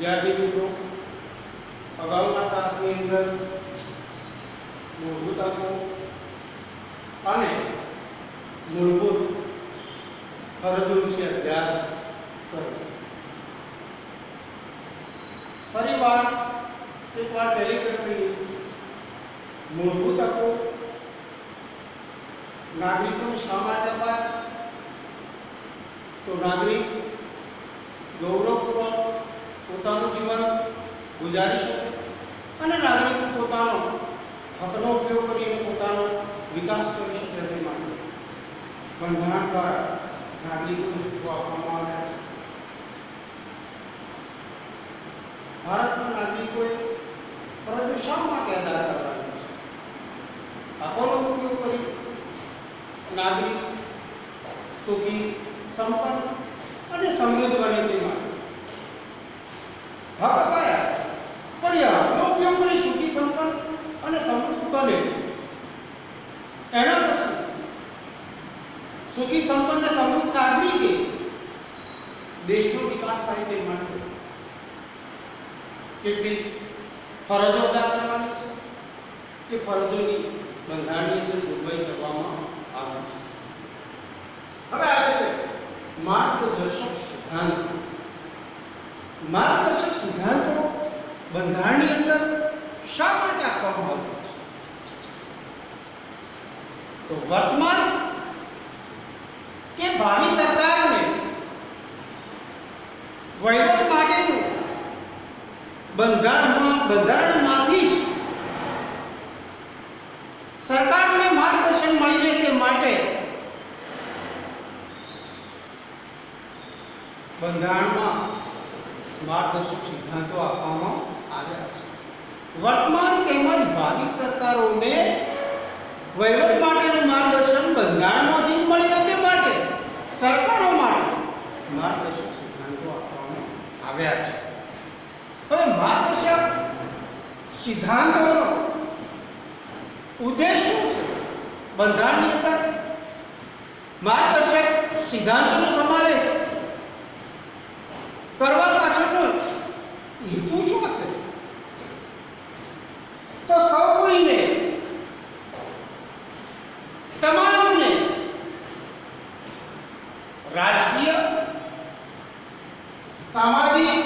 વિદ્યાર્થી મિત્રો, અગાઉના ક્લાસની અંદર મૂળભૂત હકો અને મૂળભૂત ફરજો વિશે અભ્યાસ કર્યો. ફરીવાર એકવાર ટેલી કરવી. મૂળભૂત હકો નાગરિકોને શા માટે અપાયા છે? તો નાગરિક ગૌરવપૂર્વક પોતાનું જીવન ગુજારી શકે અને નાગરિકો પોતાનો હકનો ઉપયોગ કરીને પોતાનો વિકાસ કરી શકે તે માટે બંધારણ દ્વારા નાગરિકોને હકો આપવામાં આવ્યા છે. ભારતના નાગરિકોએ ફરજો શા માટે અદા કરવાની છે? હકોનો ઉપયોગ કરી નાગરિક સુખી, સંપન્ન અને સમૃદ્ધ બને તે માટે હક અપાયા છે. પણ એ હકનો ઉપયોગ કરી સુખી, સંપન્ન અને સમૃદ્ધ બને એના પછી સુખી, સંપન્ન અને સમૃદ્ધ નાગરિકે દેશનો વિકાસ થાય તે માટે કેટલીક ફરજો અદા કરવાની છે. એ ફરજોની બંધારણની અંદર જોગવાઈ કરવામાં આવી છે. હવે આવે છે માર્ગદર્શક સિદ્ધાંતો. માર્ગદર્શક સિદ્ધાંતો બંધારણની અંદર શા માટે આપવામાં આવ્યા છે? તો વર્તમાન કે ભાવિ સરકારને વહીવટ માટેનું બંધારણમાંથી જ સરકારને માર્ગદર્શન મળી રહે તે માટે બંધારણમાં માર્ગદર્શક સિદ્ધાંતો આપવામાં આવ્યા છે. વર્તમાન તેમજ ભાવિ સરકારોને વહીવટ માટેનું માર્ગદર્શન બંધારણમાંથી જ મળી રહે તે માટે સરકારો માટે માર્ગદર્શક સિદ્ધાંતો આપવામાં આવ્યા છે. હવે માર્ગદર્શક સિદ્ધાંતોનો ઉદ્દેશ શું છે? બંધારણની અંદર માર્ગદર્શક સિદ્ધાંતોનો સમાવેશ કરવા પાછળનો હેતુ શું છે? તો સૌ કોઈને, તમામને રાજકીય, સામાજિક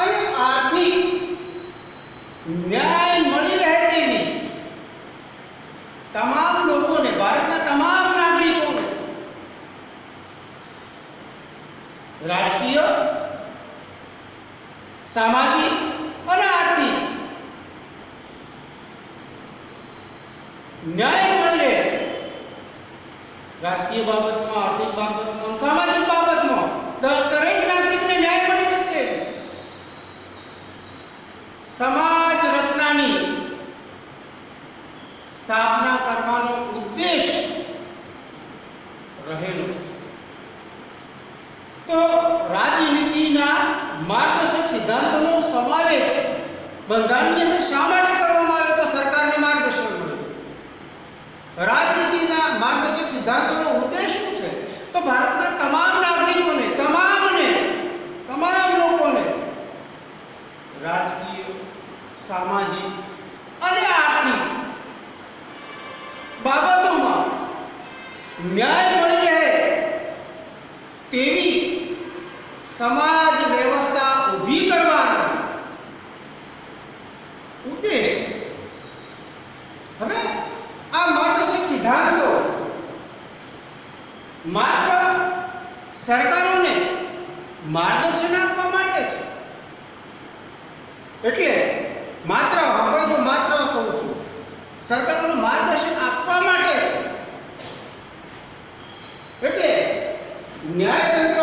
અને આર્થિક ન્યાય મળી રહે તેવી તમામ લોકોને, ભારતના તમામ નાગરિકોને રાજકીય, સામાજિક અને આર્થિક ન્યાય મળી રહે. રાજકીય બાબતમાં, આર્થિક બાબતમાં, સામાજિક બાબતમાં દરેક નાગરિકને ન્યાય મળી રહે તે સમાજ રચનાની સ્થાપના કરવાનો ઉદ્દેશ રહેલો છે. તો રાજનીતિના માર્ગદર્શક સિદ્ધાંતોનો સમાવેશ બંધારણની અંદર શા માટે કરવામાં આવ્યો? તો સરકારને માર્ગદર્શન મળે. રાજનીતિના માર્ગદર્શક સિદ્ધાંતોનો ઉદ્દેશ શું છે? તો ભારતના તમામ નાગરિકોને, તમામ લોકોને રાજકીય, સામાજિક અને આર્થિક બાબતોમાં ન્યાય મળી રહે તેવી સમાજ વ્યવસ્થા ઊભી કરવાનો ઉદ્દેશ છે. હવે આ માર્ગદર્શક સિદ્ધાંતો માત્ર સરકારોને માર્ગદર્શન આપવા માટે છે. એટલે માત્ર કહું છું, સરકારોને માર્ગદર્શન આપવા માટે છે. એટલે ન્યાયતંત્ર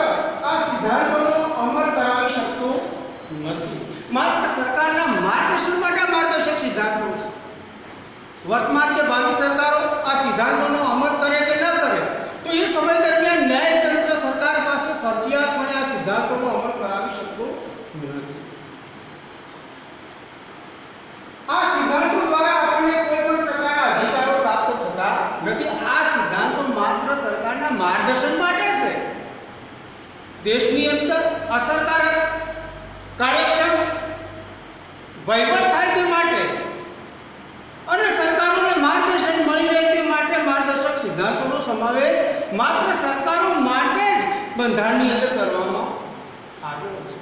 આ સિદ્ધાંતોનો અમલ કરાવી શકતું નથી. માત્ર સરકારના માર્ગદર્શન માટે માર્ગદર્શક સિદ્ધાંતો છે. વર્તમાન કે ભાવિ સરકારો આ સિદ્ધાંતોનો અમલ કરે કે ન કરે તો એ સમય દરમિયાન ન્યાયતંત્ર સરકાર પાસે ફરજિયાતપણે આ સિદ્ધાંતોનો અમલ કરાવી શકતું નથી. આ સિદ્ધાંતો દ્વારા આપણને કોઈ પણ પ્રકારના અધિકારો પ્રાપ્ત થતા નથી. આ સિદ્ધાંતો માત્ર સરકારના માર્ગદર્શન માટે છે. દેશની અંદર અસરકારક કાર્યક્ષમ વહીવટ થાય તે માટે અને સરકારોને માર્ગદર્શન મળી રહે તે માટે માર્ગદર્શક સિદ્ધાંતોનો સમાવેશ માત્ર સરકારો માટે જ બંધારણની અંદર કરવામાં આવ્યો છે.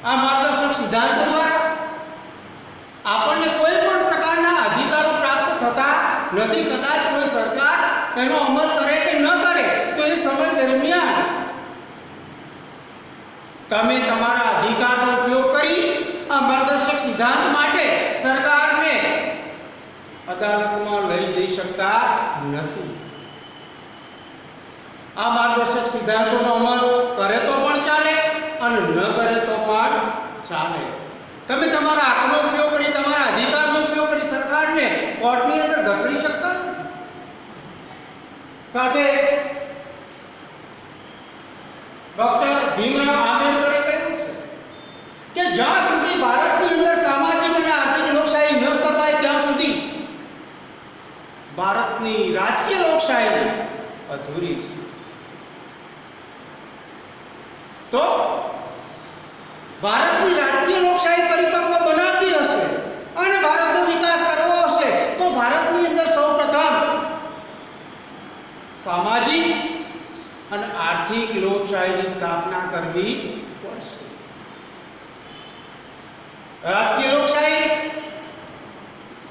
આ માર્ગદર્શક સિદ્ધાંતો દ્વારા આપણને કોઈ પણ પ્રકારના અધિકારો પ્રાપ્ત થતા નથી. કદાચ કોઈ સરકાર એનો અમલ કરે કે ન કરે તો એ સમય દરમિયાન તમે તમારા અધિકારનો ઉપયોગ કરી આ માર્ગદર્શક સિદ્ધાંત માટે સરકારને અદાલતમાં લઈ જઈ શકતા નથી. આ માર્ગદર્શક સિદ્ધાંતોનો અમલ કરે તો પણ ચાલે અને ન કરે તો પણ ચાલે. તમે તમારા હકનો ઉપયોગ કરી તમારા અધિકારનો ઉપયોગ કરી સરકારને કોર્ટની અંદર ઘસડી શકતા નથી. સાથે ડોક્ટર ભીમરાવ આંબેડકરે કહ્યું છે કે જ્યાં સુધી ભારતની અંદર સામાજિક અને આર્થિક લોકશાહી ન સ્થપાય ત્યાં સુધી ભારતની રાજકીય લોકશાહી અધૂરી છે. તો ભારતની રાજકીય લોકશાહી પરિપક્વ બનાવવી હશે અને ભારતનો વિકાસ કરવો હશે તો ભારતની અંદર સૌપ્રથમ સામાજિક અને આર્થિક લોકશાહીની સ્થાપના કરવી પડશે. રાજકીય લોકશાહી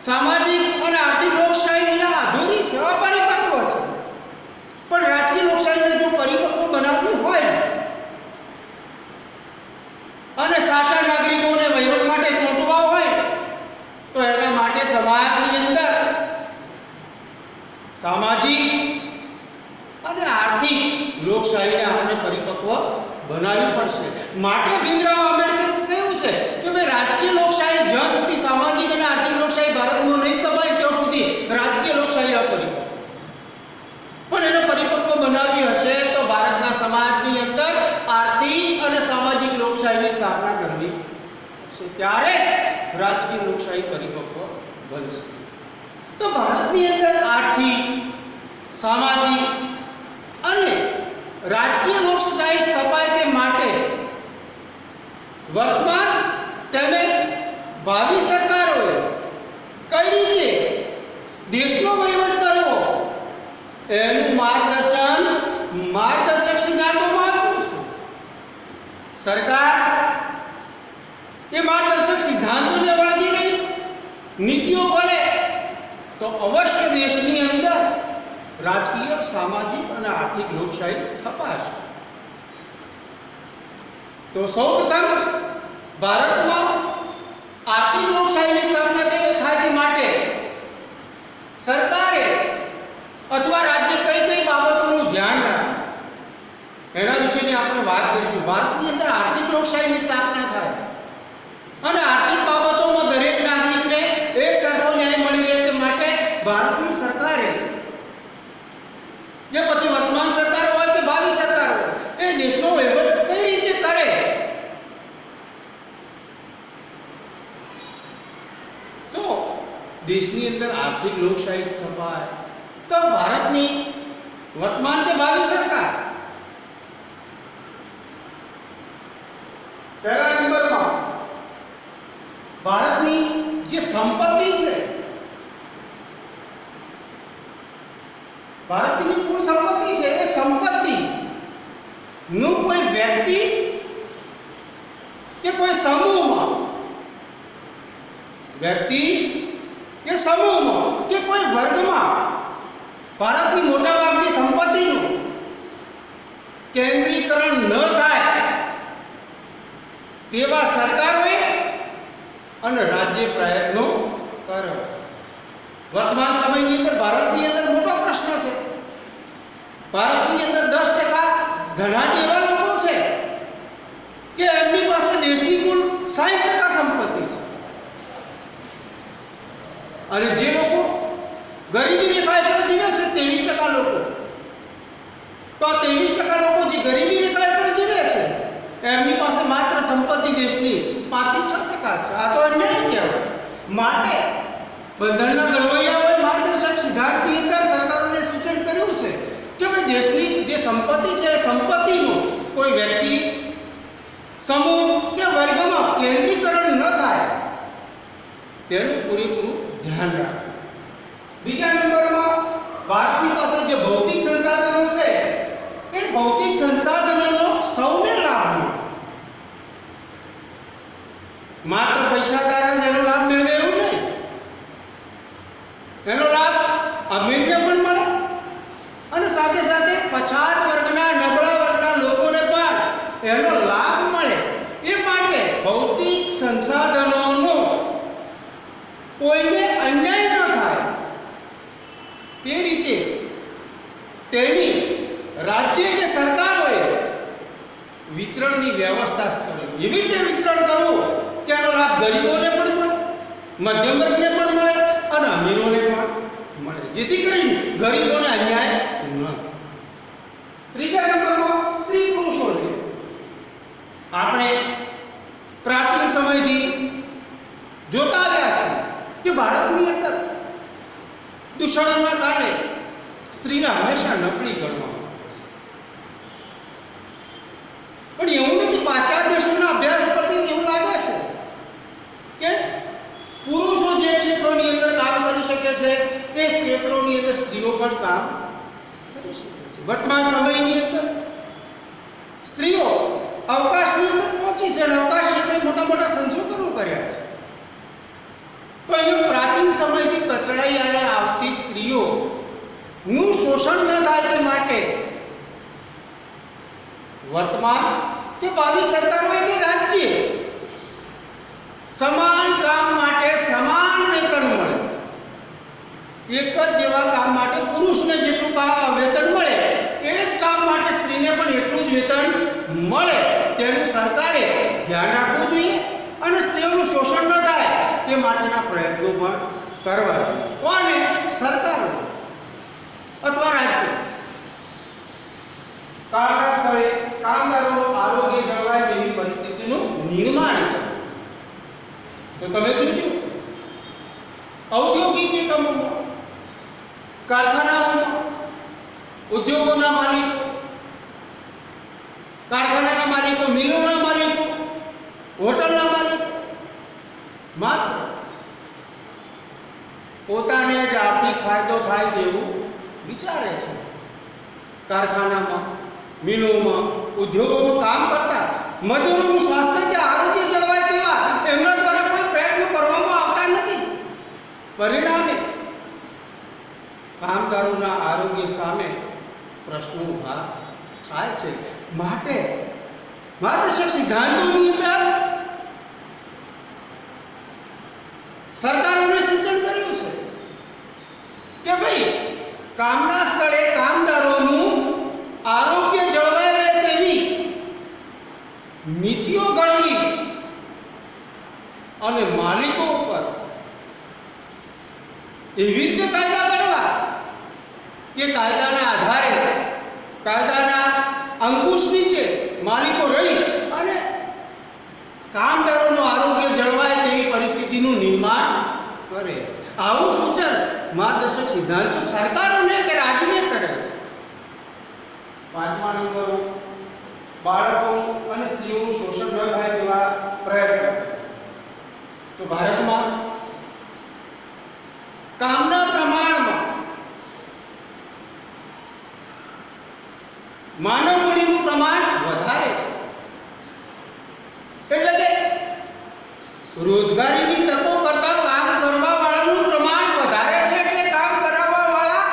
સામાજિક અને આર્થિક લોકશાહી વિના અધૂરી છે, અપરિપક્વ છે. પણ રાજકીય લોકશાહીને જો પરિપક્વ બનાવવી હોય અને સાચા નાગરિકોને વહીવટ માટે ચૂંટવા હોય તો એના માટે સમાજની અંદર સામાજિક અને આર્થિક લોકશાહીને આપણે પરિપક્વ બનાવવી પડશે. માટે ભીમરાવ આંબેડકરે કહ્યું છે કે ભાઈ રાજકીય લોકશાહી જ્યાં સુધી સામાજિક અને આર્થિક લોકશાહી ભારતમાં નહીં સ્થપાય ત્યાં સુધી રાજકીય લોકશાહી અપરિપક્વ છે. પણ એને પરિપક્વ બનાવવી હશે તો ભારતના સમાજની અંદર આર્થિક અને સામાજિક લોકશાહીની સ્થાપના કરવી પડશે. ત્યારે રાજકીય લોકશાહી પરિપક્વ બનશે. તો ભારતની અંદર આર્થિક, સામાજિક અને રાજકીય લોકશાહી સ્થપાય તે માટે વર્તમાન તેમજ ભાવિ સરકારોએ કઈ રીતે દેશનો વહીવટ કરવો એનું માર્ગદર્શક સિદ્ધાંતોમાં આપ્યું છે. સરકાર એ માર્ગદર્શક સિદ્ધાંતોને વળગી રહી નીતિઓ બને તો અવશ્ય દેશની અંદર રાજકીય, સામાજિક અને આર્થિક લોકશાહી સ્થપાશે. તો સૌપ્રથમ ભારતમાં આર્થિક લોકશાહીની સ્થાપના થાય તે માટે સરકારે અથવા રાજ્ય કઈ કઈ બાબતોનું ધ્યાન રાખવું એના વિશેની આપણે વાત કરીશું. ભારતની અંદર આર્થિક લોકશાહીની સ્થાપના થાય અને આર્થિક બાબતોમાં દરેક નાગરિકને એક સરખો ન્યાય મળી રહે તે માટે ભારતની સરકારે કે પછી વર્તમાન સરકાર હોય કે ભાવિ સરકાર હોય એ દેશનો વહીવટ કઈ રીતે કરે તો દેશની અંદર આર્થિક લોકશાહી સ્થપાય. તો ભારતની વર્તમાન કે ભાવિ સરકાર પહેલા નંબરમાં ભારતની જે સંપત્તિ છે, ભારતની કુલ સંપત્તિ છે એ સંપત્તિ નું કોઈ વ્યક્તિ કે કોઈ સમૂહમાં કે સમૂહમાં કે કોઈ વર્ગમાં ભારતની મોટાભાગની સંપત્તિનું કેન્દ્રીકરણ ન થાય તેવા સરકારોએ અને રાજ્ય પ્રયત્નો કરવા. વર્તમાન સમયની અંદર ભારતની અંદર મોટો પ્રશ્ન છે. ભારતની અંદર 10% ધનાઢ્ય એવા લોકો છે કે એમની પાસે દેશની કુલ 60% સંપત્તિ છે અને જે લોકો ગરીબી રેખા હેઠળ જીવે છે 23% લોકો. તો આ 23% લોકો જે ગરીબી રેખા હેઠળ જીવે છે એમની પાસે માત્ર સંપત્તિ દેશની 5-6% છે. આ તો અન્યાય કહેવાય. માટે બંધારણના ઘડવૈયાઓએ માર્ગદર્શક સિદ્ધાંતની અંદર સરકારોને સૂચન કર્યું છે કે ભાઈ દેશની જે સંપત્તિ છે એ સંપત્તિનું કોઈ વ્યક્તિ સમૂહ કે વર્ગમાં કેન્દ્રીકરણ ન થાય તેનું પૂરેપૂરું ધ્યાન રાખવું. બીજા નંબરમાં ભારતની પાસે જે ભૌતિક સંસાધનો છે એ ભૌતિક સંસાધનોનો સૌને લાભ મળે. માત્ર પૈસાદાર જ એનો લાભ મેળવે એવું નહીં. એનો લાભ અમીરને પણ મળે અને સાથે સાથે પછાત વર્ગના નબળા વર્ગના લોકોને પણ એનો લાભ મળે. એ માટે ભૌતિક સંસાધનોનો કોઈને અન્યાય ન થાય તે રીતે તેની રાજ્ય કે સરકારોએ વિતરણની વ્યવસ્થા કરવી. એવી રીતે વિતરણ કરવું કે આનો લાભ ગરીબોને પણ મળે, મધ્યમ વર્ગને પણ મળે અને અમીરોને પણ મળે, જેથી કરીને ગરીબોને અન્યાય ન થાય. ત્રીજા નંબરમાં સ્ત્રી પુરુષોને આપણે પ્રાચીન સમયથી જોતા આવ્યા છીએ કે ભારતની અંદર દૂષણોના કારણે સ્ત્રીને હંમેશા નબળી ગણવામાં આવે છે. પણ એવું નથી. પાશ્ચાત્ય દેશોના અભ્યાસ પરથી એવું લાગે છે કે પુરુષો જે ક્ષેત્રોની અંદર કામ કરી શકે છે તે ક્ષેત્રોની અંદર સ્ત્રીઓ પણ કામ કરી શકે છે. વર્તમાન સમયની અંદર સ્ત્રીઓ અવકાશની અંદર પહોંચી છે અને અવકાશ ક્ષેત્રે મોટા મોટા સંશોધનો કર્યા છે. તો અહીં પ્રાચીન સમયથી કચડાઈ અને આવતી સ્ત્રીઓનું શોષણ ન થાય તે માટે વર્તમાન કે ભાવિ સરકારોએ કે રાજ્ય સમાન કામ માટે સમાન વેતન મળે. એક જ જેવા કામ માટે પુરુષને જેટલું વેતન મળે એ જ કામ માટે સ્ત્રીને પણ એટલું જ વેતન મળે તેનું સરકારે ધ્યાન રાખવું જોઈએ અને સ્ત્રીઓનું શોષણ ન થાય તે માટેના પ્રયત્નો પણ કરવા જોઈએ. કોને? સરકારો અથવા રાજ્યો. કામના સ્થળે કામદારોનું આરોગ્ય જળવાય તેવી પરિસ્થિતિનું નિર્માણ કરવું. તો તમે જોજો ઔદ્યોગિક એકમોમાં, કારખાનાઓમાં, ઉદ્યોગોના માલિકો, કારખાનાના માલિકો, મિલોના માલિકો, હોટલના માલિકો માત્ર પોતાને જ આર્થિક ફાયદો થાય તેવું વિચારે છે. કારખાનામાં, મિલોમાં, ઉદ્યોગોમાં કામ કરતા મજૂરોનું સ્વાસ્થ્ય કે આરોગ્ય જળવાય તેવા એમના દ્વારા કોઈ પ્રયત્નો કરવામાં આવતા નથી. પરિણામે કામદારોના આરોગ્ય સામે પ્રશ્નો ઊભા થાય છે. માટે માર્ગદર્શક સિદ્ધાંતોની અંદર સરકારોને સૂચન કર્યું છે કે ભાઈ કામના સ્થળે કામદારોનું આરોગ્ય જળવાઈ રહે તેવી નીતિઓ ઘડવી અને માલિકો ઉપર એવી રીતે કાયદા કરવા કે કાયદાના આધારે, કાયદાના અંકુશ નીચે માલિકો રહી અને કામદારોનું આરોગ્ય જળવાય તેવી પરિસ્થિતિનું નિર્માણ કરે. આવું સૂચન માર્ગદર્શક સિદ્ધાંતો સરકારોને કે રાજ્યને કરે છે. પાંચમા નંબર, બાળકો અને સ્ત્રીઓનું શોષણ ન થાય તેવા પ્રયત્નો. તો ભારતમાં કામના પ્રમાણમાં માનવ મૂડીનું પ્રમાણ વધારે છે. એટલે કે રોજગારીની તકો કરતા કામ કરવા વાળાનું પ્રમાણ વધારે છે. એટલે કામ કરાવવા વાળા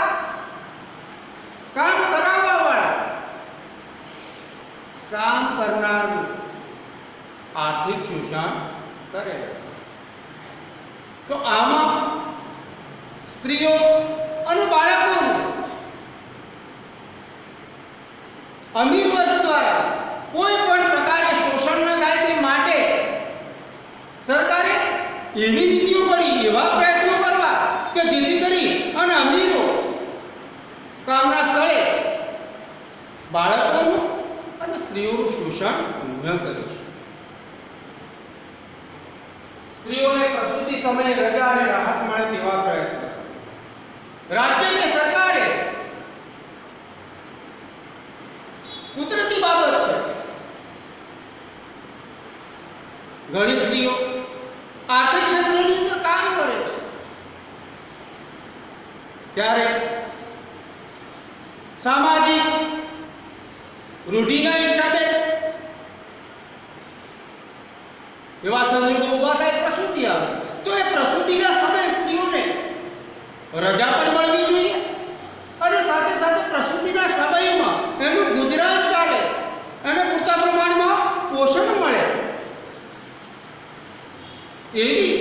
કામ કરનાર આર્થિક શોષણ કરે છે. તો આમાં સ્ત્રીઓ અને બાળકોનું અમીર વર્ગ દ્વારા કોઈ પણ પ્રકારે શોષણ ન થાય તે માટે સરકારે એવી નીતિઓ ઘડી, એવા પ્રયત્નો કરવા કે જેથી કરી અને અમીરો કામના સ્થળે બાળકોનું અને સ્ત્રીઓનું શોષણ ન કરી શકે. સ્ત્રીઓને પ્રસૂતિ સમયે રજા અને રાહત મળે તેવા પ્રયત્નો. રાજ્ય કે સરકારે કુદરતી બાબત છે ઘણી સ્ત્રીઓ આર્થિક ક્ષેત્રની અંદર કામ કરે છે, ત્યારે સામાજિક રૂઢિના હિસાબે એવા સંજોગો ઉભા થાય, પ્રસૂતિ આવે તો એ પ્રસૂતિના સમયે સ્ત્રીઓને રજા પણ મળવી જોઈએ અને સાથે સાથે પ્રસૂતિના સમયમાં એનું ગુજરાન ચાલે, એને પૂરતા પ્રમાણમાં પોષણ મળે, એવી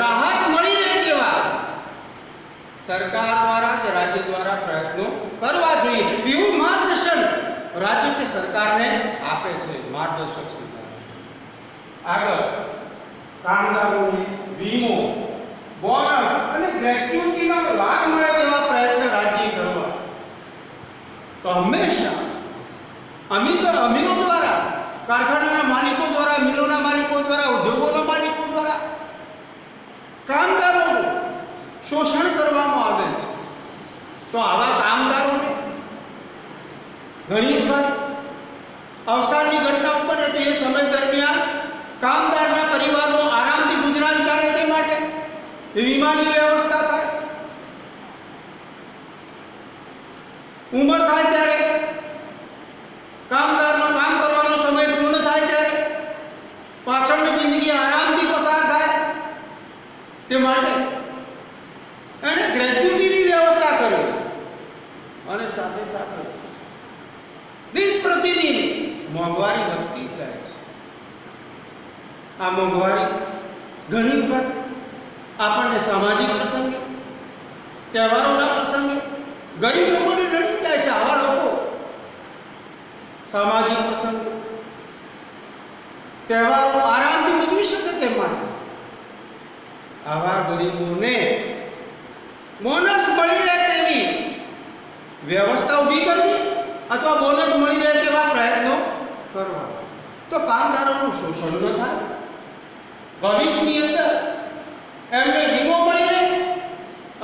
રાહત મળી રહે તેવા સરકાર દ્વારા કે રાજ્ય દ્વારા પ્રયત્નો કરવા જોઈએ. એવું માર્ગદર્શન રાજ્ય કે સરકારને આપે છે માર્ગદર્શક સિદ્ધાંત. આગળ કામદારોને વીમો, બોનસ અને ગ્રેચ્યુટીનો લાભ મળે તેવા પ્રયત્ન રાજ્ય કરવા. તો હંમેશા અમીરો દ્વારા, કારખાનાના માલિકો દ્વારા, મિલોના માલિકો દ્વારા, ઉદ્યોગોના માલિકો દ્વારા કામદારોનું શોષણ કરવામાં આવે છે. તો આવા કામદારોને ઘણી વખત અવસાનની ઘટનાઓ બને તો એ સમય દરમિયાન કામદારના પરિવારનો આરામથી ગુજરાન ચાલે તે માટે વીમાની વ્યવસ્થા થાય. ઉંમર થાય ત્યારે, કામદારનો કામ કરવાનો સમય પૂર્ણ થાય ત્યારે પાછળની જિંદગી આરામથી પસાર થાય તે માટે એને ગ્રેચ્યુટીની વ્યવસ્થા કરી અને સાથે સાથે દિન પ્રતિદિન મોંઘવારી વધતી જાય છે. આ મોંઘવારી ઘણી વખત આપણને સામાજિક પ્રસંગે, તહેવારોના પ્રસંગે ગરીબ લોકોને નડી જાય છે. આવા લોકો સામાજિક પ્રસંગે, તહેવારો આરામથી ઉજવી શકે તે માટે આવા ગરીબોને બોનસ મળી રહે તેવી વ્યવસ્થા ઊભી કરવી અથવા બોનસ મળી રહે તેવા પ્રયત્નો કરવા. તો કામદારોનું શોષણ ન થાય, ભવિષ્યની અંદર એમને વીમો મળી રહે,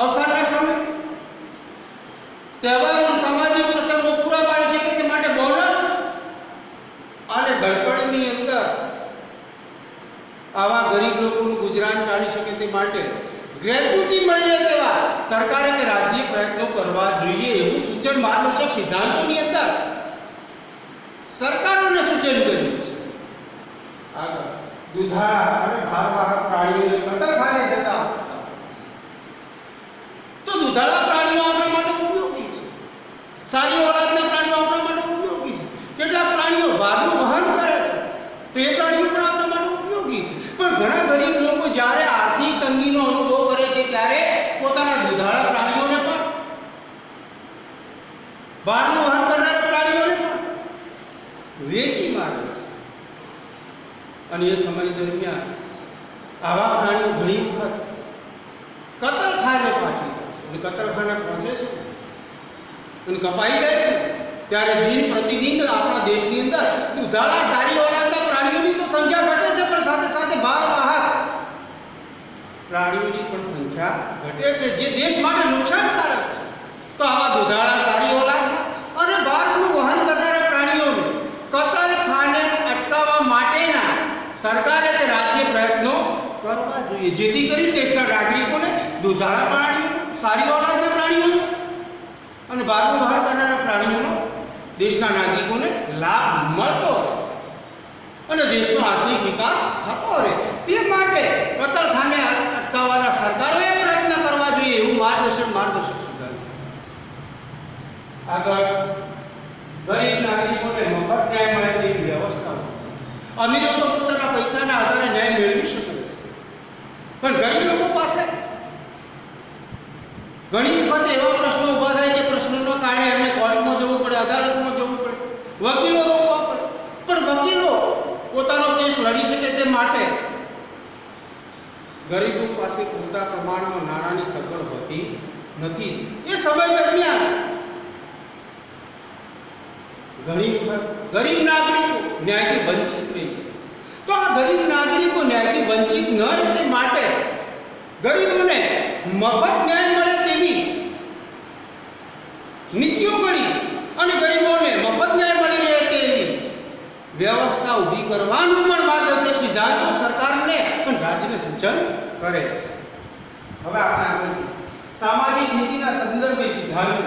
અવસાનના સમય તહેવારો સામાજિક પ્રસંગો પૂરા પાડી શકે તે માટે બોનસ અને ગળપણની અંદર આવા ગરીબ લોકોનું ગુજરાન ચાલી શકે તે માટે ગ્રેચ્યુટી મળી રહે તેવા સરકારે કે રાજ્ય પ્રયત્નો કરવા જોઈએ. એવું સૂચન માર્ગદર્શક સિદ્ધાંતોની અંદર સરકારોને સૂચન કર્યું છે. આગળ દુધાળા અને ભારવાહક પ્રાણીઓને કતલખાને જતા તો દુધાળા પ્રાણીઓ આપણા માટે ઉપયોગી છે, સારી ઓલાદના પ્રાણીઓ આપણા માટે ઉપયોગી છે. કેટલાક પ્રાણીઓ ભારનું વહન કરે છે તો એ પ્રાણીઓ પણ આપણા માટે ઉપયોગી છે. પણ ઘણા ગરીબ લોકો જ્યારે આર્થિક તંગીનો અનુભવ કરે છે ત્યારે પોતાના દુધાળા પ્રાણીઓને પણ, ભારનું વહન કરનારા પ્રાણીઓને પણ વેચી મારે છે. અને એ સમય દરમિયાન આવા પ્રાણીઓ ઘણી વખત કતલખાને પાછળ અને કતલખાને પહોંચે છે અને કપાઈ જાય છે. ત્યારે દિન પ્રતિદિન આપણા દેશની અંદર દુધાળા સારી ઓલાદના પ્રાણીઓની તો સંખ્યા ઘટે છે, પણ સાથે સાથે ભારવાહક પ્રાણીઓની પણ સંખ્યા ઘટે છે, જે દેશ માટે નુકસાનકારક છે. તો આવા દુધાળા સારી ઓલાદના અને ભારનું વહન કરનારા પ્રાણીઓને કતલખાને અટકાવવા માટેના સરકારે તે રાજ્ય પ્રયત્નો કરવા જોઈએ, જેથી કરી દેશના નાગરિકોને દુધાળા પ્રાણીઓ, સારી ઓલાદના પ્રાણીઓ અને ભારનું વહન કરનારા પ્રાણીઓનો દેશના નાગરિકોને લાભ મળતો રહે અને દેશનો આર્થિક વિકાસ થતો રહે. તે માટે કતલખાને અટકાવવાના સરકારોએ પ્રયત્ન કરવા જોઈએ. એવું માર્ગદર્શક સિદ્ધાંત. આગળ ગરીબ નાગરિકોને મફત ન્યાય મળે તેવી વ્યવસ્થા. અમીરો તો પોતાના પૈસાના આધારે ન્યાય મેળવી શકે છે, પણ ગરીબ લોકો પાસે ઘણી વખત એવા પ્રશ્નો ઊભા થાય કે પ્રશ્નોના કારણે એમને કોર્ટમાં જવું પડે, અદાલતમાં જવું પડે, વકીલો રોકવા પડે. પણ વકીલો પોતાનો કેસ લડી શકે તે માટે ગરીબો પાસે પૂરતા પ્રમાણમાં નાણાંની સગવડ હોતી નથી. એ સમય દરમિયાન ઘણી વખત ગરીબ નાગરિકો ન્યાયથી વંચિત રહી જાય છે. તો આ ગરીબ નાગરિકો ન્યાયથી વંચિત ન રહે તે માટે ગરીબોને મફત ન્યાય મળે તેવી નીતિઓ ઘડી અને ગરીબોને મફત ન્યાય મળી રહે તેવી વ્યવસ્થા ઊભી કરવાનું પણ માર્ગદર્શક સિદ્ધાંતો સરકારને અને રાજ્યને સૂચન કરે છે. હવે આપણે આગળ જોઈશું સામાજિક નીતિના સંદર્ભે સિદ્ધાંતો.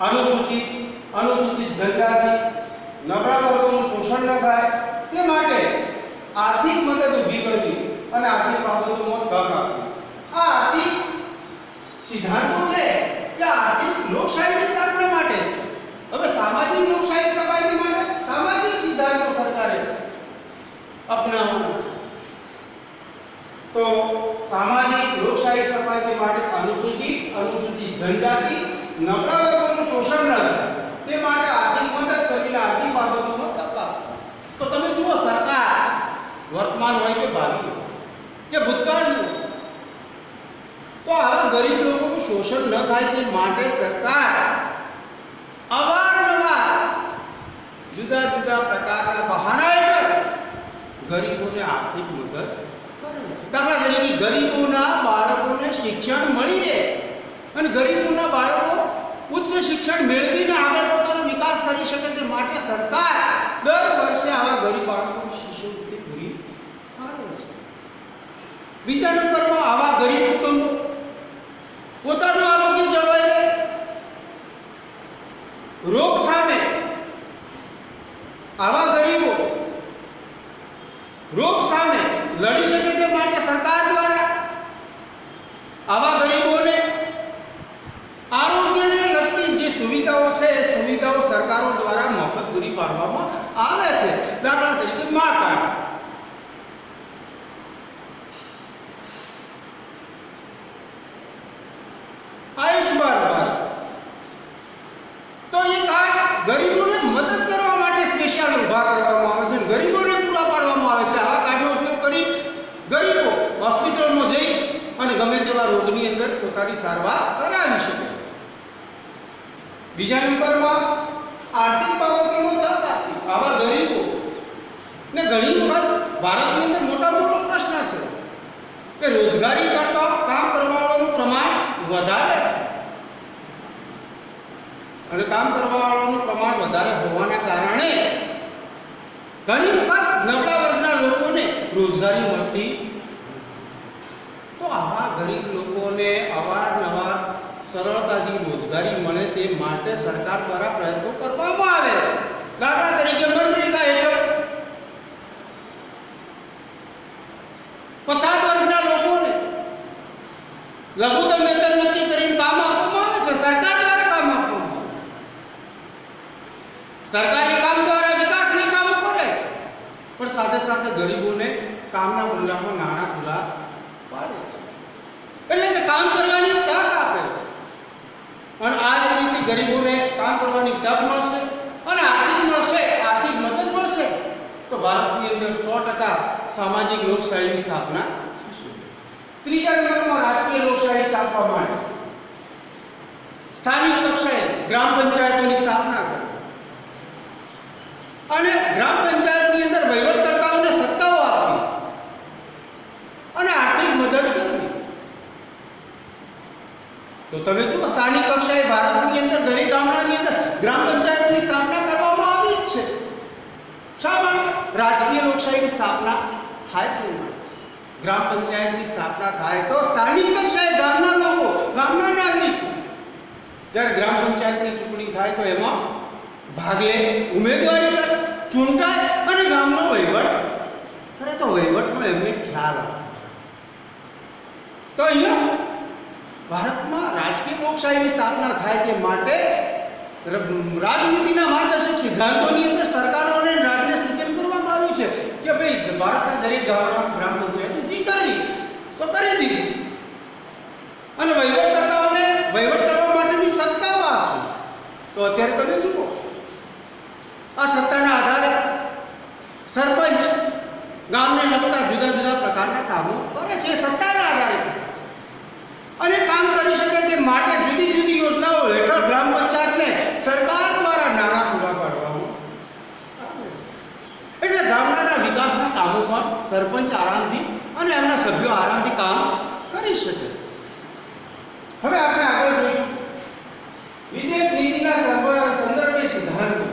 અનુસૂચિત જનજાતિ નબળા વર્ગોનું શોષણ ન થાય તે માટે આર્થિક મદદ ઊભી કરવી અને આર્થિક બાબતોમાં તક આપવી. આ આર્થિક સિદ્ધાંતો છે કે આર્થિક લોકશાહીની સ્થાપના માટે છે. હવે સામાજિક લોકશાહી સ્થાપના માટે સામાજિક સિદ્ધાંતો સરકારે અપનાવવાના છે. તો સામાજિક લોકશાહી સ્થાપના માટે અનુસૂચિત જનજાતિ નબળા વર્ગોનું શોષણ ન થાય તે માટે આર્થિક મદદ કરીને આર્થિક બાબતોમાં તક આપવી. તો તમે જુઓ સરકાર વર્તમાન હોય કે ભાવિ કે ભૂતકાળનું, તો આવા ગરીબ લોકોનું શોષણ ન થાય તે માટે સરકાર અવારનવાર જુદા જુદા પ્રકારના બહાના હેઠળ ગરીબોને આર્થિક મદદ કરે છે. દાખલા તરીકે ગરીબોના બાળકોને શિક્ષણ મળી રહે અને ગરીબોના બાળકો ઉચ્ચ શિક્ષણ મેળવીને આગળ પોતાનો વિકાસ કરી શકે તે માટે સરકાર દર વર્ષે આવા ગરીબ બાળકોની શિષ્યવૃત્તિ પૂરી પાડે છે. બીજા નંબરમાં આવા ગરીબ કુટુંબો પોતાનું આરોગ્ય જળવાઈ રહે, રોગ સામે આવા ગરીબો રોગ સામે લડી શકે તે માટે સરકાર દ્વારા આવા ગરીબોને આરોગ્યને લગતી જે સુવિધાઓ છે એ સુવિધાઓ સરકારો દ્વારા મફત પૂરી પાડવામાં આવે છે. દાખલા તરીકે મા કાર્ડ, આયુષ્માન ભારત. તો એ કાર્ડ ગરીબોને મદદ કરવા માટે સ્પેશિયલ ઊભા કરવામાં આવે છે, ગરીબોને પૂરા પાડવામાં આવે છે. આવા કાર્ડનો ઉપયોગ કરી ગરીબો હોસ્પિટલમાં જઈ અને ગમે તેવા રોગની અંદર પોતાની સારવાર કરાવી શકે છે. બીજા નંબરમાં આર્થિક બાબતોમાં તક આપવી. આવા ગરીબો ને ઘણી વખત ભારતની અંદર મોટો પ્રશ્ન છે કે રોજગારી કરતા કામ કરવાવાળાનું પ્રમાણ વધારે છે અને કામ કરવાવાળાનું પ્રમાણ વધારે હોવાના કારણે ઘણી વખત નબળા વર્ગના લોકોને રોજગારી મળતી. તો આવા ગરીબ લોકોને અવારનવાર સરળતાથી રોજગારી મળે તે માટે સરકાર દ્વારા પ્રયત્નો કરવામાં આવે છે. દાખલા તરીકે મનરેગા હેઠળ પછાત વર્ગના લોકોને લઘુત્તમ વેતન નક્કી કરીને કામ આપવામાં આવે છે. સરકાર દ્વારા કામ આપવામાં આવે છે. સરકારી કામ દ્વારા વિકાસની કામો કરે છે, પણ સાથે સાથે ગરીબોને કામના બદલામાં નાણાં પૂરા પાડે છે. એટલે કે કામ કરવાની તક આપે છે અને આ જ રીતે ગરીબોને કામ કરવાની તક મળશે અને આર્થિક મદદ મળશે તો ભારતની અંદર 100% સામાજિક લોકશાહીની સ્થાપના થશે. ત્રીજા નંબરમાં રાજકીય લોકશાહી સ્થાપવા માટે સ્થાનિક કક્ષાએ ગ્રામ પંચાયતોની સ્થાપના કરવી અને ગ્રામ પંચાયતની અંદર વહીવટકર્તાઓને સત્તાઓ આપવી અને આર્થિક મદદ કરવી. તો તમે જુઓ સ્થાનિક કક્ષાએ ભારતની અંદર દરેક ગામડાની અંદર ગ્રામ પંચાયતની સ્થાપના કરવામાં આવી જ છે. શા માટે? રાજકીય લોકશાહીની સ્થાપના થાય તે માટે. ગ્રામ પંચાયતની સ્થાપના થાય તો સ્થાનિક કક્ષાએ ગામના લોકો, ગામના નાગરિકો જ્યારે ગ્રામ પંચાયતની ચૂંટણી થાય તો એમાં ભાગ લે, ઉમેદવારી કરે, ચૂંટાય અને ગામનો વહીવટ કરે તો વહીવટનો એમને ખ્યાલ આવે. તો અહીંયા ભારતમાં રાજકીય લોકશાહીની સ્થાપના થાય તે માટે રાજનીતિના માર્ગદર્શક સિદ્ધાંતોની અંદર સરકારોને રાજ્યને સૂચન કરવામાં આવ્યું છે કે ભાઈ ભારતના દરેક ગામડામાં ગ્રામ પંચાયત ઊભી કરવી તો કરી દીધી છે અને વહીવટકર્તાઓને વહીવટ કરવા માટેની સત્તાઓ આપવી. તો અત્યારે તમે જુઓ આ સત્તાના આધારે સરપંચ ગામને લગતા જુદા જુદા પ્રકારના કામો કરે છે. સત્તાના આધારે કરે છે અને કામ કરી શકે તે માટે જુદી જુદી યોજનાઓ હેઠળ ગ્રામ પંચાયતને સરકાર દ્વારા નાણાં પૂરા પાડવામાં આવે છે. એટલે ગામડાના વિકાસના કામો પણ સરપંચ આરામથી અને એમના સભ્યો આરામથી કામ કરી શકે. હવે આપણે આગળ જોઈશું વિદેશ નીતિના સંદર્ભે સિદ્ધાંતો.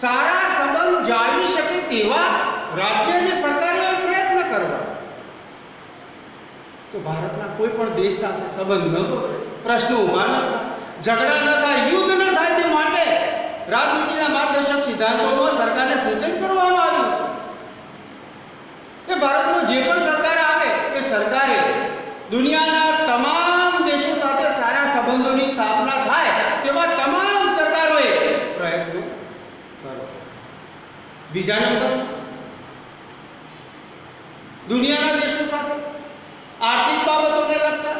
સારા સંબંધ જાળવી શકે તેવા રાજ્ય અને સરકારોએ પ્રયત્ન કરવા. તો ભારતના કોઈ પણ દેશ સાથે સંબંધ ન બગડે, પ્રશ્નો ઊભા ન થાય, ઝઘડા ન થાય, યુદ્ધ ન થાય, તે માટે રાજનીતિના માર્ગદર્શક સિદ્ધાંતોમાં સરકારને સૂચન કરવામાં આવ્યું છે કે ભારતમાં જે પણ સરકાર આવે એ સરકારે દુનિયાના તમામ દેશો સાથે સારા સંબંધોની સ્થાપના થાય તેવા તમામ સરકારોએ પ્રયત્નો કરો. બીજા નંબર, દુનિયાના દેશો સાથે આર્થિક બાબતોને લગતા,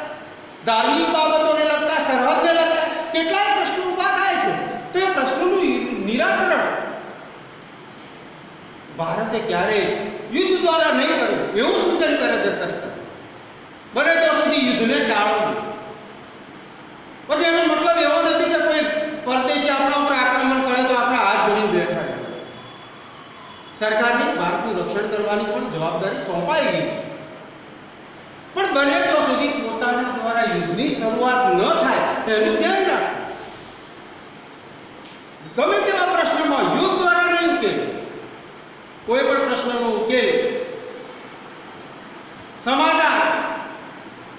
ધાર્મિક બાબતોને લગતા, સરહદને લગતા કેટલાય પ્રશ્નો ઊભા થાય છે. તો એ પ્રશ્નોનું નિરાકરણ ભારતે ક્યારેય યુદ્ધ દ્વારા નહીં કરવું એવું સૂચન કરે છે સરકાર. બને ત્યાં સુધી યુદ્ધને ટાળવું. પછી એનો મતલબ એવો નથી કે કોઈ પરદેશી આપણા ઉપર આક્રમણ કરે તો આપણે હાથ જોડીને બેઠા રહેવું. સરકારને ભારતનું રક્ષણ કરવાની પણ જવાબદારી સોંપાઈ ગઈ છે. પણ બને ત્યાં સુધી પોતાના દ્વારા યુદ્ધની શરૂઆત ન થાય એનું ધ્યાન રાખવું. ગમે તેવા પ્રશ્નમાં યુદ્ધ દ્વારા નહીં ઉકેલ. કોઈ પણ પ્રશ્નનો ઉકેલ સમાધાન,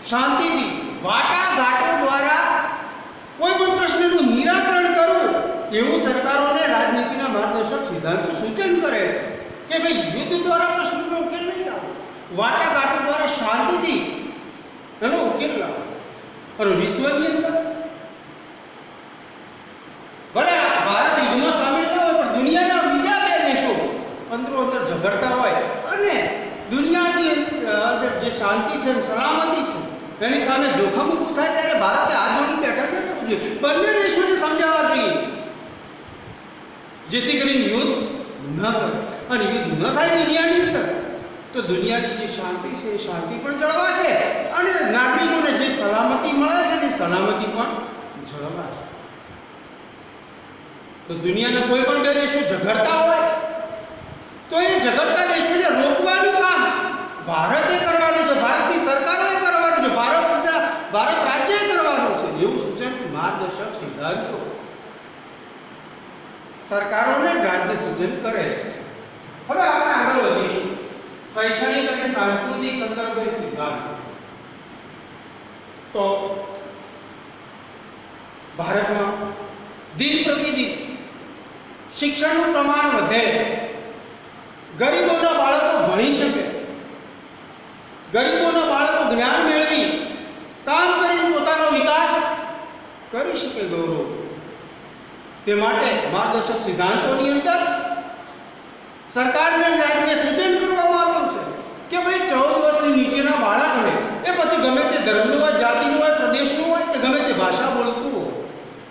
શાંતિથી, વાટાઘાટો દ્વારા કોઈ પણ પ્રશ્નનું નિરાકરણ કરવું એવું સરકારોને રાજનીતિના માર્ગદર્શક સિદ્ધાંતો સૂચન કરે છે કે ભાઈ યુદ્ધ દ્વારા પ્રશ્નનો ઉકેલ નહીં લાવો, વાટાઘાટો દ્વારા શાંતિથી એનો ઉકેલ લાવો. અને વિશ્વની અંદર ભલે ભારત યુદ્ધમાં સામેલ ન હોય પણ દુનિયાના બીજા બે દેશો અંદરો અંદર ઝઘડતા હોય અને દુનિયાની અંદર જે શાંતિ છે, સલામતી છે, એની સામે જોખમ ઊભું થાય ત્યારે ભારતે હાથ જોડીને બેઠા થવું જોઈએ. બંને દેશોને સમજાવવા જોઈએ જેથી કરીને યુદ્ધ ન કરે. અને યુદ્ધ ન થાય દુનિયાની અંદર તો દુનિયાની જે શાંતિ છે એ શાંતિ પણ જળવાશે અને નાગરિકોને જે સલામતી મળે છે એ સલામતી પણ જળવાશે. તો દુનિયાના કોઈ પણ બે દેશો ઝઘડતા હોય તો એ ઝઘડતા દેશોને રોકવાનું કામ ભારતે કરવાનું છે, ભારતની સરકારોએ કરવાનું છે, ભારત રાજ્યએ કરવાનું છે એવું સૂચન માર્ગદર્શક સિદ્ધાંતો સરકારોને રાજ્ય સૂચન કરે છે. હવે આપણે આગળ વધીશું. શૈક્ષણિક અને સાંસ્કૃતિક સંદર્ભે સિદ્ધાંત. તો ભારતમાં દિન પ્રતિદિન શિક્ષણનું પ્રમાણ વધે, ગરીબોના બાળકો ભણી શકે, ગરીબોના બાળકો જ્ઞાન મેળવી કામ કરી પોતાનો વિકાસ કરી શકે ગૌરવ. તે માટે માર્ગદર્શક સિદ્ધાંતોની અંદર સરકારને રાજ્યને સૂચન કરવામાં આવ્યું છે કે ભાઈ 14 વર્ષની નીચેના બાળકને એ પછી ગમે તે ધર્મનું હોય, જાતિનું હોય, પ્રદેશનું હોય કે ગમે તે ભાષા બોલતું હોય,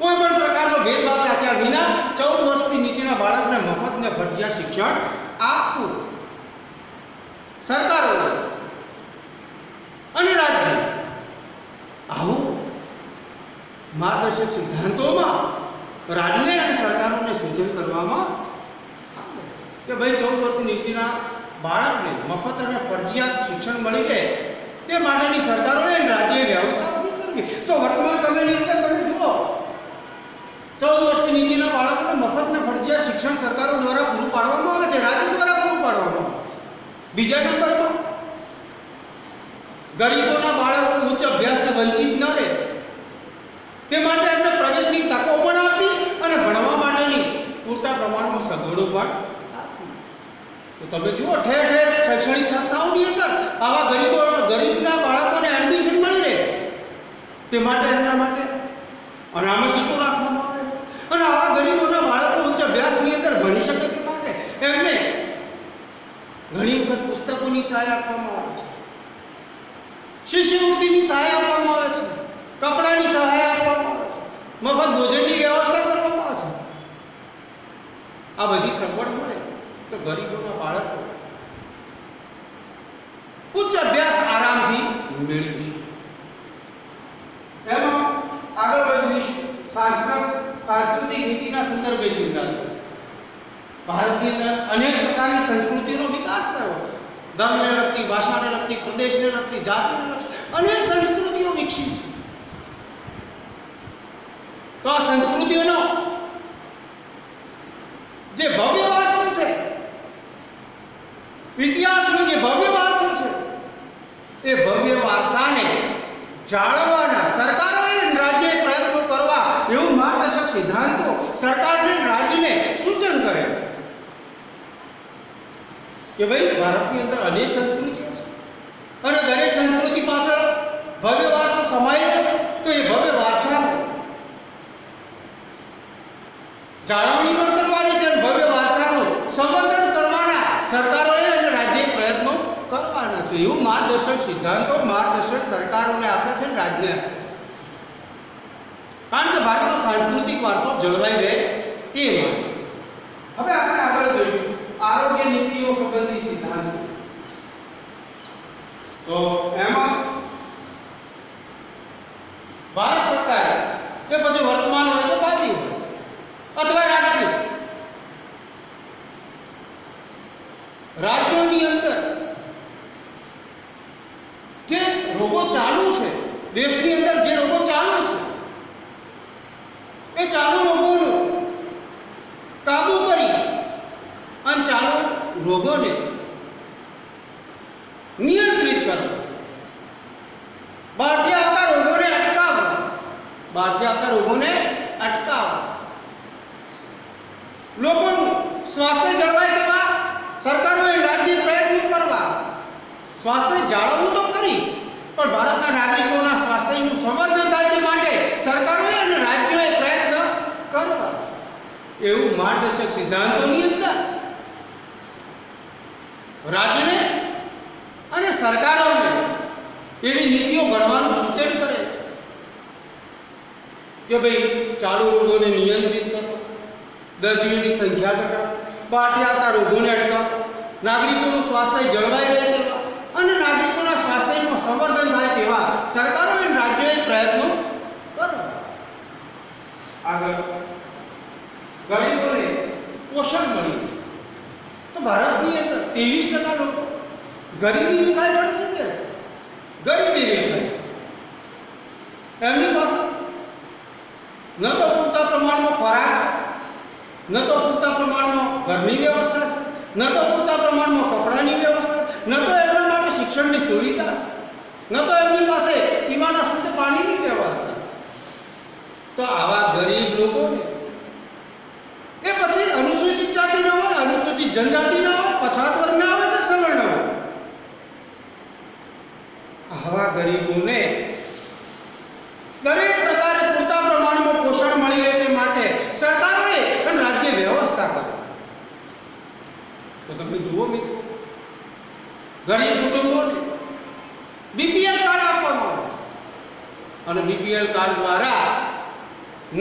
કોઈ પણ પ્રકારનો ભેદભાવ રાખ્યા વિના 14 વર્ષથી નીચેના બાળકને મફત ને ફરજિયાત શિક્ષણ આપવું. સરકારો અને રાજ્ય આવું માર્ગદર્શક સિદ્ધાંતોમાં રાજ્ય અને સરકારોને સૂચન કરવામાં આવે છે કે ભાઈ 14 વર્ષથી નીચેના બાળકને મફત અને ફરજિયાત શિક્ષણ મળી રહે તે માટેની સરકારોએ રાજ્યએ વ્યવસ્થા ઊભી કરવી. તો વર્તમાન સમયની અંદર તમે જુઓ 14 વર્ષથી નીચેના બાળકોને મફત ને ફરજિયાત શિક્ષણ સરકારો દ્વારા પૂરું પાડવામાં આવે છે, રાજ્ય દ્વારા પૂરું પાડવામાં આવે છે. બીજા નંબરમાં ગરીબોના બાળકો ઉચ્ચ અભ્યાસથી વંચિત ન રહે તે માટે એમને પ્રવેશની તકો પણ આપી અને ભણવા માટેની પૂરતા પ્રમાણમાં સગવડો પણ આપી. તો તમે જુઓ ઠેર ઠેર શૈક્ષણિક સંસ્થાઓની અંદર આવા ગરીબના બાળકોને એડમિશન મળી રહે તે માટે એમના માટે અનામત રાખવામાં આવે છે. અને આવા ગરીબોના બાળકો ઉચ્ચ અભ્યાસની અંદર ભણી શકે તે માટે એમને ઘણી વખત પુસ્તકોની સહાય આપવામાં આવે છે, શિષ્યવૃત્તિની સહાય આપવામાં આવે છે, કપડાની સહાય આપવામાં આવે છે, મફત ભોજનની વ્યવસ્થા કરવામાં આવે છે. આ બધી સગવડ મળે તો ગરીબોના બાળકો ઉચ્ચ અભ્યાસ આરામથી મેળવી શકે. એમાં આગળ વધીશું. સાંસ્કૃતિક નીતિના સંદર્ભે સિદ્ધાંતો. ભારતની અંદર અનેક પ્રકારની સંસ્કૃતિનો વિકાસ થયો છે. ધર્મને લગતી, ભાષાને લગતી, પ્રદેશને લગતી, જાતિને લગતી અનેક સંસ્કૃતિઓ વિકસી છે. તો આ સંસ્કૃતિઓનો જે ભવ્ય વારસો છે, ઇતિહાસનો જે ભવ્ય વારસો છે, એ ભવ્ય વારસાને જાળવવાના સરકારોએ રાજ્યએ પ્રયત્નો કરવા એવું માર્ગદર્શક સિદ્ધાંતો સરકારને રાજ્યને સૂચન કરે છે કે ભાઈ ભારતની અંદર અનેક સંસ્કૃતિઓ છે અને દરેક સંસ્કૃતિ પાછળ ભવ્ય વારસો સમાયેલો છે. તો એ ભવ્ય વારસાનો જાળવણી પણ કરવાની છે અને ભવ્ય વારસાનું સંવર્ધન કરવાના સરકારોએ અને રાજ્યએ પ્રયત્નો કરવાના છે એવું માર્ગદર્શક સિદ્ધાંતો માર્ગદર્શક સરકારોને આપે છે, રાજ્યને આપે છે. કારણ કે ભારતનો સાંસ્કૃતિક વારસો જળવાઈ રહે તે માટે. હવે આપણે આગળ જોઈશું આરોગ્ય નીતિઓ સંબંધી સિદ્ધાંતો. તો એમાં ભારત સરકાર કે પછી વર્તમાન હોય કે ભાવિ હોય અથવા રાજ્યોની અંદર જે રોગો ચાલુ છે, દેશની અંદર જે રોગો ચાલુ છે, એ ચાલુ રોગોનો કાબુ કરી અને ચાલુ રોગોને નિયંત્રિત કરવા, બહારથી આવતા રોગોને અટકાવવા, લોકોનું સ્વાસ્થ્ય જળવાય તેવા સરકારોએ રાજ્ય પ્રયત્નો કરવા. સ્વાસ્થ્ય જાળવવું તો કરી, પણ ભારતના નાગરિકોના સ્વાસ્થ્યનું સંવર્ધન થાય તે માટે સરકારોએ અને રાજ્યોએ પ્રયત્ન કરવા એવું માર્ગદર્શક સિદ્ધાંતોની અંદર રાજ્યને અને સરકારોને એવી નીતિઓ ઘડવાનું સૂચન કરે છે કે ભાઈ ચાલુ રોગોને નિયંત્રિત કરો, દર્દીઓની સંખ્યા ઘટાડો, બહારથી આવતા રોગોને અટકાવો, નાગરિકોનું સ્વાસ્થ્ય જળવાઈ રહે તેવા અને નાગરિકોના સ્વાસ્થ્યનું સંવર્ધન થાય તેવા સરકારો અને રાજ્યોએ પ્રયત્નો કરો. આગળ ગરીબોને પોષણ મળી. તો ભારતની અંદર 23% લોકો ગરીબી રેખાની જગ્યા છે. ગરીબી રેખા એમની પાસે ન તો પૂરતા પ્રમાણમાં ખોરાક છે, ન તો પૂરતા પ્રમાણમાં ઘરની વ્યવસ્થા છે, ન તો પૂરતા પ્રમાણમાં કપડાની વ્યવસ્થા, ન તો એમના માટે શિક્ષણની સુવિધા છે, ન તો એમની પાસે પીવાના શુદ્ધ પાણીની વ્યવસ્થા છે. તો આવા ગરીબ લોકોને એ પછી અનુસૂચિત જાતિના હોય, અનુસૂચિત જનજાતિના હોય, પછાત વર્ગના હોય કે સવર્ણ હોય, આવા ગરીબોને દરેક પ્રકારે પૂરતા પ્રમાણમાં પોષણ મળી રહે તે માટે સરકારોએ અને રાજ્ય વ્યવસ્થા કરી. તો તમે જુઓ મિત્રો, ગરીબ કુટુંબોને બીપીએલ કાર્ડ આપવામાં આવે છે અને બીપીએલ કાર્ડ દ્વારા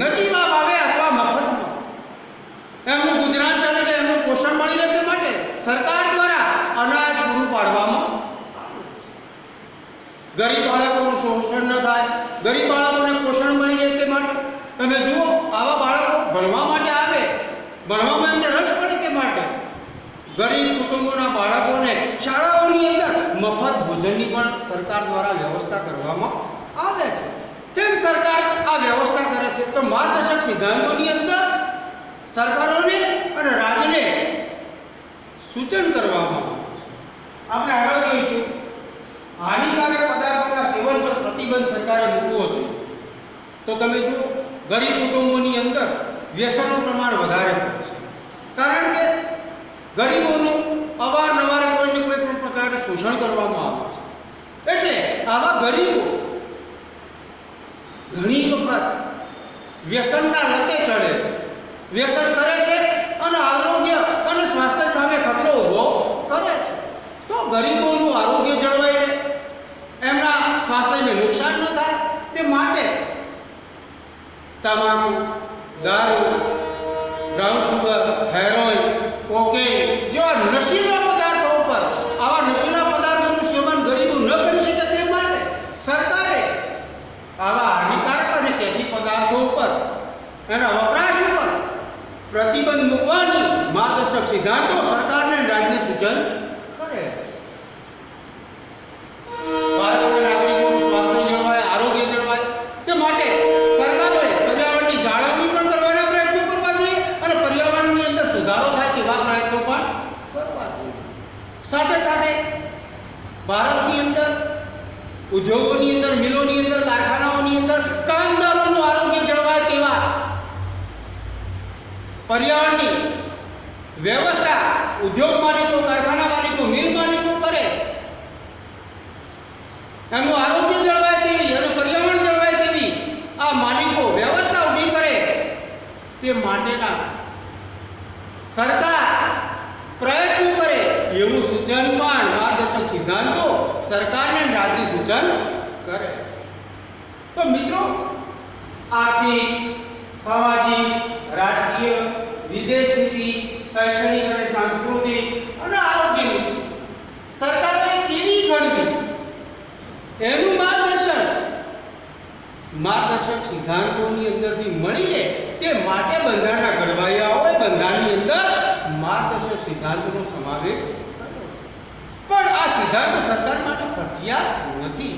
નજીવા ભાવે અથવા મફતમાં એમનું ગુજરાન ચાલે છે, એમનું પોષણ મળી રહે તે માટે સરકાર દ્વારા અનાજ પૂરું પાડવામાં આવે છે. ગરીબ બાળકોનું શોષણ ન થાય, ગરીબ બાળકોને પોષણ મળી રહે તે માટે તમે જુઓ, આવા બાળકો ભણવા માટે આવે, ભણવામાં એમને રસ પડે તે માટે ગરીબ કુટુંબોના બાળકોને શાળાઓની અંદર મફત ભોજનની પણ સરકાર દ્વારા વ્યવસ્થા કરવામાં આવે છે. કેમ સરકાર આ વ્યવસ્થા કરે છે? તો માર્ગદર્શક સિદ્ધાંતોની અંદર સરકારોને અને રાજ્યને સૂચન કરવામાં આવે છે. આપણે આગળ જોઈશું હાનિકારક પદાર્થોના સેવન પર પ્રતિબંધ સરકારે મૂકવો જોઈએ. તો તમે જુઓ, ગરીબ કુટુંબોની અંદર વ્યસનનું પ્રમાણ વધારે હોય છે, કારણ કે ગરીબોનું અવારનવાર કોઈને કોઈ પણ પ્રકારે શોષણ કરવામાં આવે છે. એટલે આવા ગરીબો ઘણી વખત વ્યસનના લતે ચડે છે, વ્યસન કરે છે અને આરોગ્ય અને સ્વાસ્થ્ય સામે ખતરો ઊભો કરે છે. તો ગરીબોનું આરોગ્ય જળવાઈ રહે, એમના સ્વાસ્થ્યને નુકસાન ન થાય તે માટે તમાકુ, દારૂ, બ્રાઉન સુગર, હેરોઇન, કોકેઇન જેવા નશીલા પદાર્થો ઉપર, આવા નશીલા પદાર્થોનું સેવન ગરીબો ન કરી શકે તે માટે સરકારે આવા હાનિકારક અને કેફી પદાર્થો ઉપર, એના વપરાશ ઉપર પ્રતિબંધ મૂકવાની માર્ગદર્શક સિદ્ધાંતો સરકારને રાજ્યને સૂચન કરે છે. ભારતના નાગરિકોનું સ્વાસ્થ્ય જળવાય, આરોગ્ય જળવાય તે માટે સરકારોએ પર્યાવરણની જાળવણી પણ કરવાના પ્રયત્નો કરવા જોઈએ અને પર્યાવરણની અંદર સુધારો પર્યાવરણની વ્યવસ્થા ઉદ્યોગ માલિકો, કારખાના માલિકો, મિલ માલિકો કરે, એમનું આરોગ્ય જળવાય તેવી અને પર્યાવરણ જળવાય તેવી આ માલિકો વ્યવસ્થા ઊભી કરે તે માટેના સરકાર પ્રયત્નો કરે એવું સૂચન પણ માર્ગદર્શક સિદ્ધાંતો સરકારને રાજ્ય સૂચન કરે છે. તો મિત્રો, આર્થિક, સામાજિક, રાજકીય, વિદેશ નીતિ, શૈક્ષણિક અને સાંસ્કૃતિક અને આરોગ્ય નીતિ સરકારે કેવી ઘડવી એનું માર્ગદર્શક સિદ્ધાંતોની અંદરથી મળી રહે તે માટે બંધારણના ઘડવાયાઓએ બંધારણની અંદર માર્ગદર્શક સિદ્ધાંતોનો સમાવેશ કર્યો છે. પણ આ સિદ્ધાંતો સરકાર માટે ફરજિયાત નથી.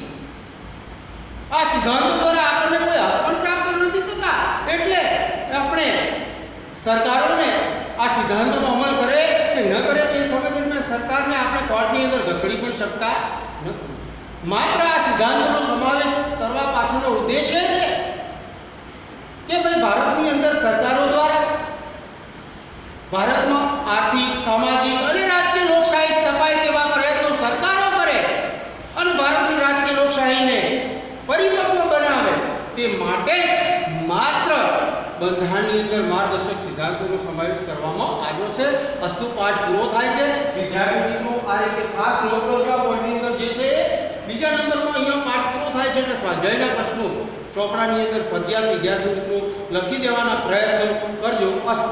આ સિદ્ધાંતો દ્વારા આપણને કોઈ હક પણ પ્રાપ્ત નથી થતા. એટલે આપણે સરકારોને આ સિદ્ધાંતોનો અમલ કરે કે ન કરે તે સમય દરમિયાન સરકારને આપણે કોર્ટની અંદર ઘસડી પણ શકતા નથી. માત્ર આ સિદ્ધાંતોનો સમાવેશ કરવા પાછળનો ઉદ્દેશ એ છે કે ભાઈ ભારતની અંદર સરકારો દ્વારા ભારતમાં આર્થિક, સામાજિક અને રાજકીય લોકશાહી સ્થપાય તેવા પ્રયત્નો સરકારો કરે અને ભારતની રાજકીય લોકશાહીને પરિપક્વ બનાવે તે માટે માત્ર બંધારણની અંદર માર્ગદર્શક સિદ્ધાંતોનો સમાવેશ કરવામાં આવ્યો છે. અસ્તુ પાઠ પૂરો થાય છે. વિદ્યાર્થી મિત્રો, આ રીતે ખાસ નોટ કરજો. આ પોઈન્ટની અંદર જે છે બીજા નંબરનો અહીંયા પાઠ પૂરો થાય છે એટલે સ્વાધ્યાયના પ્રશ્નો ચોપડાની અંદર ફરજિયાત વિદ્યાર્થી મિત્રો લખી દેવાના પ્રયત્નો કરજો. અસ્તુ.